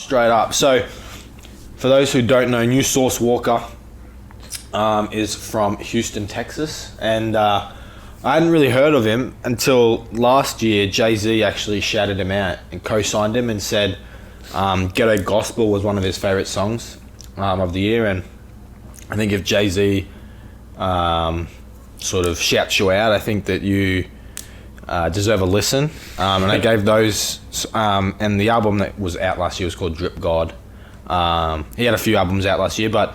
straight up. So, for those who don't know, New Source Walka is from Houston, Texas, and I hadn't really heard of him until last year. Jay-Z actually shouted him out and co-signed him and said Ghetto Gospel was one of his favorite songs of the year, and I think if Jay-Z sort of shouts you out, I think that you deserve a listen. And I gave those, and the album that was out last year was called Drip God. He had a few albums out last year, but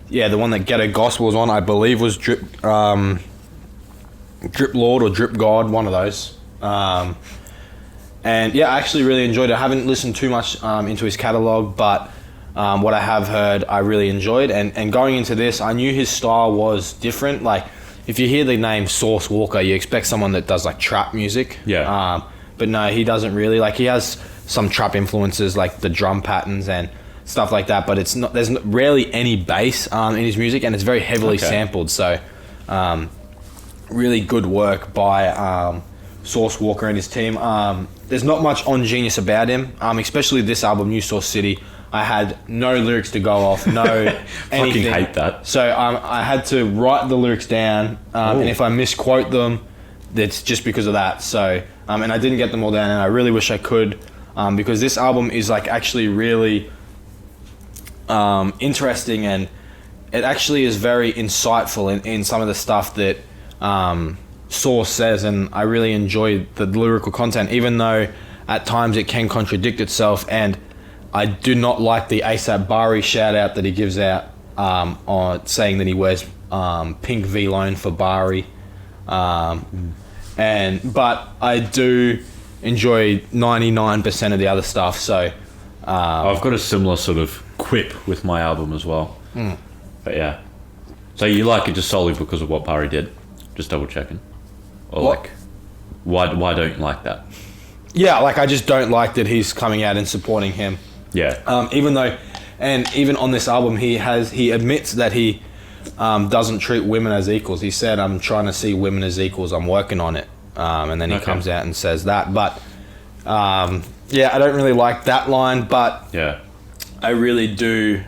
yeah, the one that Ghetto Gospel was on, I believe, was Drip Lord or Drip God, one of those. And yeah, I actually really enjoyed it. I haven't listened too much into his catalog, but what I have heard, I really enjoyed. And going into this, I knew his style was different. Like, if you hear the name Source Walka, you expect someone that does like trap music. Yeah. But no, he doesn't really. Like, he has some trap influences, like the drum patterns and stuff like that. But it's not. There's rarely any bass in his music, and it's very heavily sampled. So, really good work by Source Walka and his team. There's not much on Genius about him, especially this album, New Source City. I had no lyrics to go off, no anything. Fucking hate that. So I had to write the lyrics down, and if I misquote them, it's just because of that. So, and I didn't get them all down, and I really wish I could, because this album is like actually really interesting, and it actually is very insightful in some of the stuff that Source says, and I really enjoy the lyrical content, even though at times it can contradict itself. And I do not like the ASAP Bari shout out that he gives out on saying that he wears pink V-Lone for Bari, but I do enjoy 99% of the other stuff. So I've got a similar sort of quip with my album as well. But yeah, so you like it just solely because of what Bari did? Just double checking, or what? Like why don't you like that? Yeah, like I just don't like that he's coming out and supporting him. Yeah. Even on this album, he admits that he doesn't treat women as equals. He said, "I'm trying to see women as equals. I'm working on it." And then he comes out and says that. But yeah, I don't really like that line. But yeah, I really do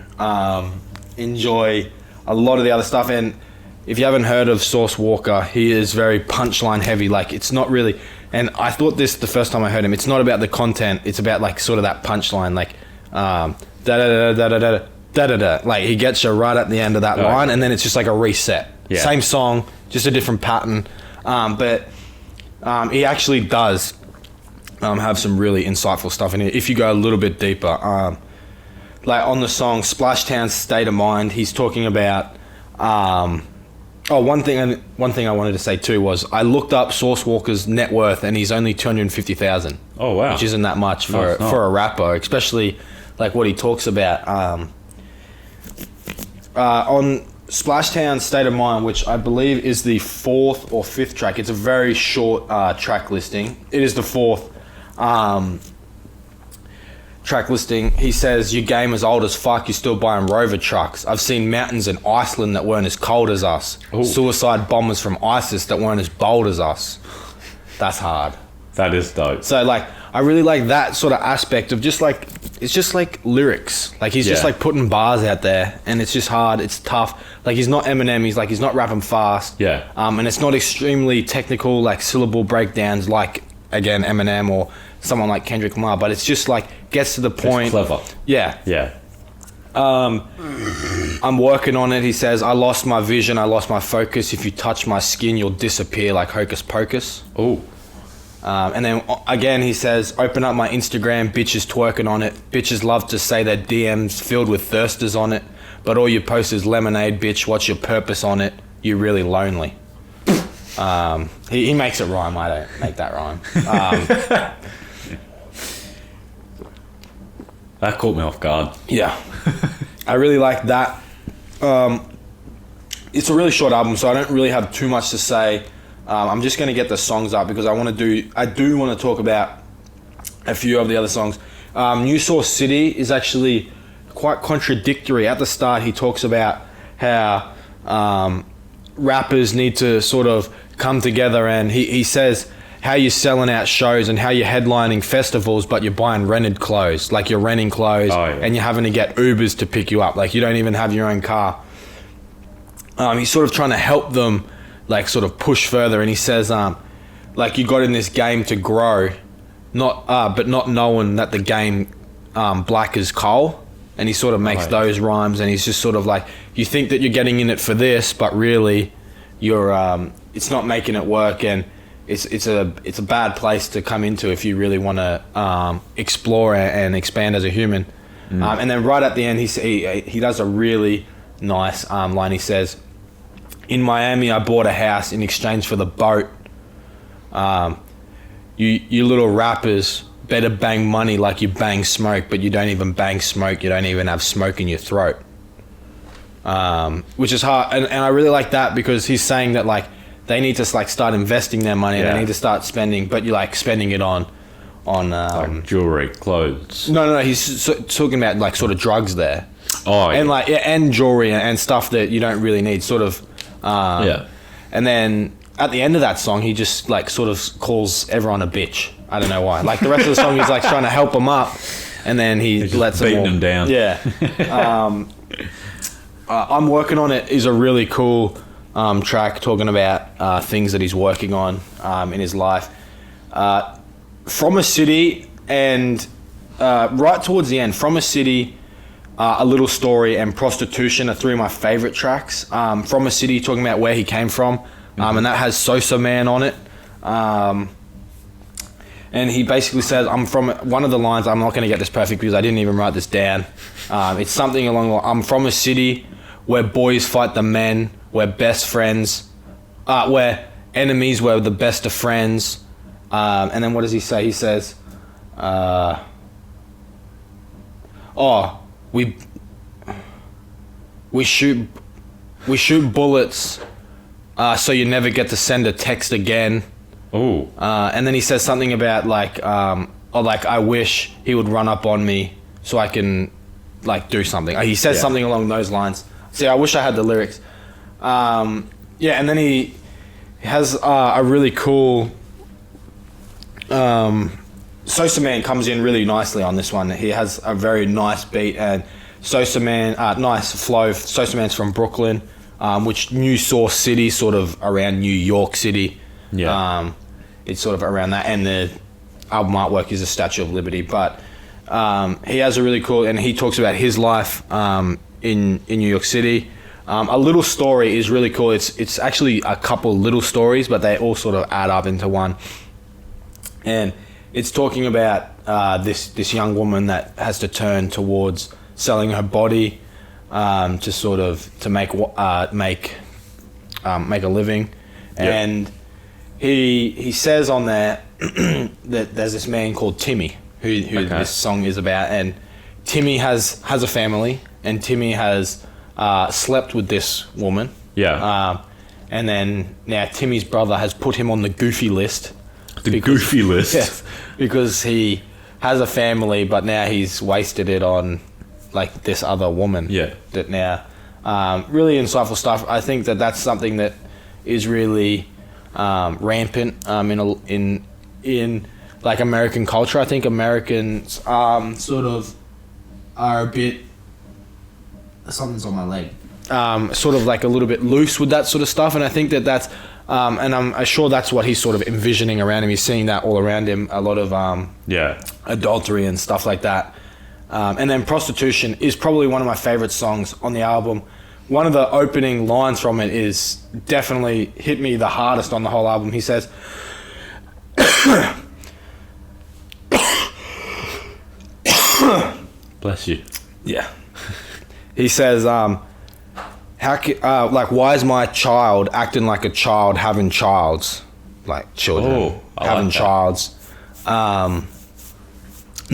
enjoy a lot of the other stuff. And if you haven't heard of Source Walka, he is very punchline heavy. Like, it's not really. And I thought this the first time I heard him. It's not about the content. It's about like sort of that punchline, like da da da da da da da da da. Like, he gets you right at the end of that line, and then it's just like a reset. Yeah. Same song, just a different pattern. But he actually does have some really insightful stuff in it. If you go a little bit deeper, like on the song Splashtown's State of Mind, he's talking about. One thing I wanted to say too was I looked up Source Walka's net worth, and he's only $250,000. Oh wow! Which isn't that much for a rapper, especially like what he talks about on Splashtown State of Mind, which I believe is the 4th or 5th track. It's a very short track listing. It is the 4th track listing. He says, "Your game is old as fuck, you're still buying Rover trucks. I've seen mountains in Iceland that weren't as cold as us. Ooh. Suicide bombers from ISIS that weren't as bold as us." That's hard. That is dope. So like, I really like that sort of aspect of just like, it's just like lyrics. Like, he's just like putting bars out there, and it's just hard, it's tough. Like, he's not Eminem, he's not rapping fast. Yeah. And it's not extremely technical, like syllable breakdowns like, again, Eminem or someone like Kendrick Lamar, but it's just like gets to the point. It's clever. Yeah. Yeah. I'm working on it. He says, "I lost my vision, I lost my focus. If you touch my skin, you'll disappear like Hocus Pocus." Oh. And then again, he says, "Open up my Instagram, bitches twerking on it. Bitches love to say their DMs filled with thirsters on it, but all you post is lemonade, bitch. What's your purpose on it? You really lonely." He makes it rhyme. I don't make that rhyme. That caught me off guard. Yeah. I really like that. It's a really short album, so I don't really have too much to say. I'm just going to get the songs up because I do want to talk about a few of the other songs. New Source City is actually quite contradictory. At the start, he talks about how rappers need to sort of come together, and he says how you're selling out shows and how you're headlining festivals, but you're buying rented clothes. Like you're renting clothes and you're having to get Ubers to pick you up. Like you don't even have your own car. He's sort of trying to help them, like sort of push further. And he says, like you got in this game to grow, but not knowing that the game black is coal. And he sort of makes those rhymes, and he's just sort of like, you think that you're getting in it for this, but really, you're it's not making it work, and it's a bad place to come into if you really want to explore and expand as a human. And then right at the end, he does a really nice line. He says, "In Miami, I bought a house in exchange for the boat. You little rappers better bang money like you bang smoke, but you don't even bang smoke. You don't even have smoke in your throat." Which is hard, and I really like that, because he's saying that like they need to like start investing their money. They need to start spending, but you like spending it on like jewelry, clothes. No. He's talking about like sort of drugs there. Oh, and like and jewelry and stuff that you don't really need. Sort of. And then at the end of that song, he just like sort of calls everyone a bitch. I don't know why. Like the rest of the song, he's like trying to help them up, and then he lets them all, them down. Yeah. I'm Working on It is a really cool track talking about things that he's working on in his life. From a City and right towards the end, From a City, A Little Story, and Prostitution are three of my favorite tracks. From a City, talking about where he came from, and that has Sosa Man on it. And he basically says, I'm from, one of the lines, I'm not going to get this perfect because I didn't even write this down. It's something along the line, I'm from a city where boys fight the men, where best friends, where enemies were the best of friends. And then what does he say? He says, we shoot bullets so you never get to send a text again. Oh. And then he says something about like, I wish he would run up on me so I can like do something. He says something along those lines. See, I wish I had the lyrics. And then he has a really cool. Sosa Man comes in really nicely on this one. He has a very nice beat and Sosa Man, nice flow. Sosa Man's from Brooklyn, which New Source City, sort of around New York City. Yeah. It's sort of around that, and the album artwork is a Statue of Liberty. But he has a really cool, and he talks about his life in New York City. A Little Story is really cool. It's actually a couple little stories, but they all sort of add up into one. And it's talking about this young woman that has to turn towards selling her body to make a living. And he says on there that there's this man called Timmy who this song is about, and Timmy has a family, and Timmy has slept with this woman. And then now Timmy's brother has put him on the goofy list. Goofy list? Yes, because he has a family, but now he's wasted it on like this other woman. Yeah. That now, really insightful stuff. I think that's something that is really rampant in like American culture. I think Americans sort of are a bit. Something's on my leg. Sort of like a little bit loose with that sort of stuff, and I think that's and I'm sure that's what he's sort of envisioning around him. He's seeing that all around him, a lot of adultery and stuff like that. And then Prostitution is probably one of my favorite songs on the album. One of the opening lines from it is definitely hit me the hardest on the whole album. He says, bless you. Yeah. He says, why is my child acting like a child having childs? Like children having like childs. No,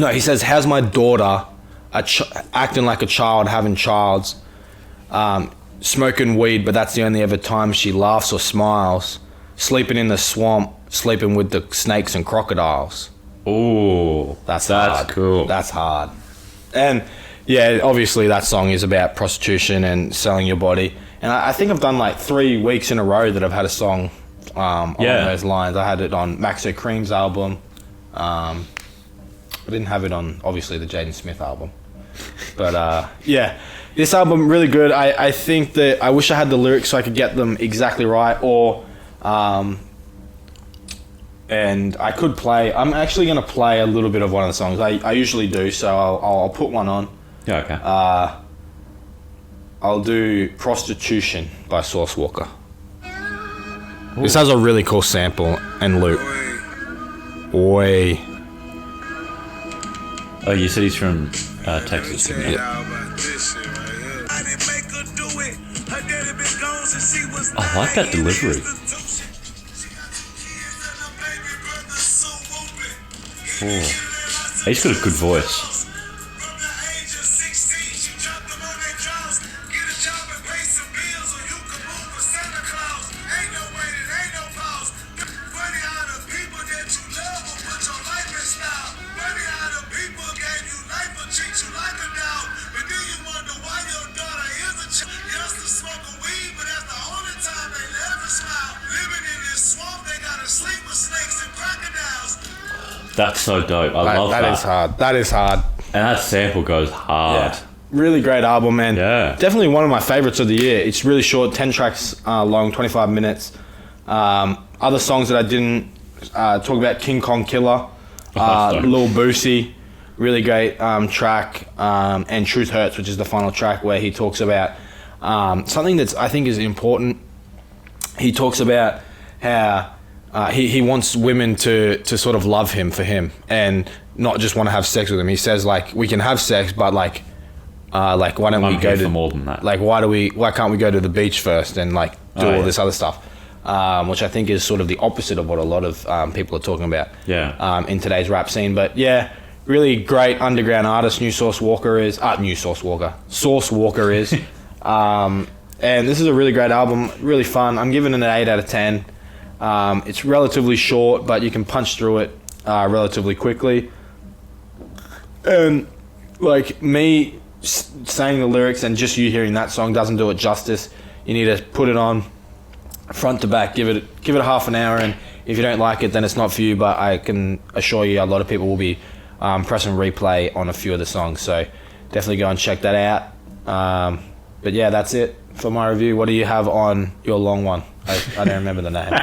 he says, how's my daughter acting like a child having childs? Smoking weed, but that's the only ever time she laughs or smiles. Sleeping in the swamp, sleeping with the snakes and crocodiles. Oh, that's hard. Cool. That's hard. And yeah, obviously that song is about prostitution and selling your body. And I think I've done like 3 weeks in a row that I've had a song along those lines. I had it on Maxo Cream's album. I didn't have it on, obviously, the Jaden Smith album. But, yeah, this album, really good. I think that I wish I had the lyrics so I could get them exactly right, or... and I could play... I'm actually going to play a little bit of one of the songs. I usually do, so I'll put one on. Yeah, okay. I'll do Prostitution by Sauce Walka. Ooh. This has a really cool sample and loop. Oi. Oh, you said he's from Texas, didn't you? I like that delivery. Oh. He's got a good voice. That's so dope. I love that. That is hard. That is hard. And that sample goes hard. Yeah. Really great album, man. Yeah. Definitely one of my favorites of the year. It's really short, 10 tracks long, 25 minutes. Other songs that I didn't talk about, King Kong Killer, Lil Boosie, really great track, and Truth Hurts, which is the final track where he talks about something that's I think is important. He talks about how he wants women to sort of love him for him and not just want to have sex with him. He says, like, we can have sex, but like why don't we go to more than that? Like, why can't we go to the beach first and like do all this other stuff? Which I think is sort of the opposite of what a lot of people are talking about in today's rap scene. But yeah, really great underground artist. Sauce Walka is. And this is a really great album, really fun. I'm giving it an 8 out of 10. It's relatively short, but you can punch through it relatively quickly. And like me saying the lyrics and just you hearing that song doesn't do it justice. You need to put it on front to back, give it a half an hour, and if you don't like it, then it's not for you. But I can assure you a lot of people will be pressing replay on a few of the songs, so definitely go and check that out. But yeah, that's it for my review. What do you have on your long one? I don't remember the name.